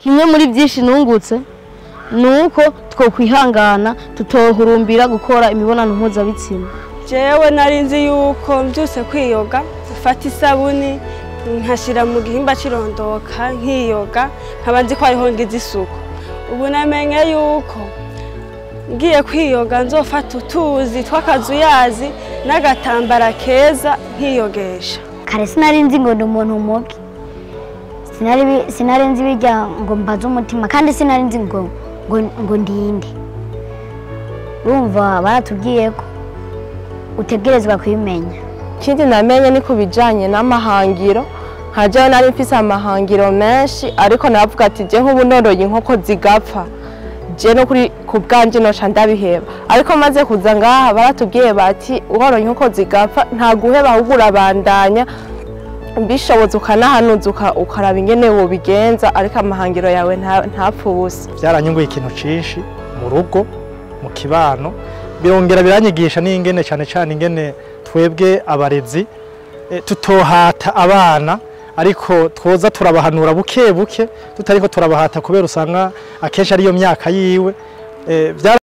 kimwe muri byinshi nungutse nuko twokwihangana tutohurumbira gukora imibonano mpuzabitsina. Jewe nari nzi yuko mbyuse kwiyoga mfata isabuni nkashira mu gihimba cirondoka nkiyoga nkaba nzi ko ariho ngize isuku. Ubu namenye yuko ngiye kwiyoga nzofata utuzi tw'akazuyazi n'agatambara keza nkiyogesha. Kare sinari nzi ngo ndi umuntu mubi, sinari nzi bijya ngo mbaze umutima, kandi sinari nzi ngo ndinde. Urumva baratubwiye ko utegerezwa kwimenya. Ikindi namenye ni kubijanye n'amahangiro, haje nari mfise amahangiro menshi, ariko navuga ati je nk'ubu noroye inkoko zigapfa, je no kuri kubwanje noca ndabiheba. Ariko maze kuza ngaha baratubwiye bati uhoroye inkoko zigapfa nta guheba, ahubwo urabandanya bishoboza ukanahanuza ukaraba ingene wobigenza, ariko amahangiro yawe ntapfa ubusa. Byaranyunguye ikintu cinshi mu rugo, mu kibano, birongera biranyigisha n'ingene cyane ingene twebwe abarezi tutohata abana, ariko twoza turabahanura buke buke tutariko turabahata, kubera usanga akenshi ariyo myaka yiwe.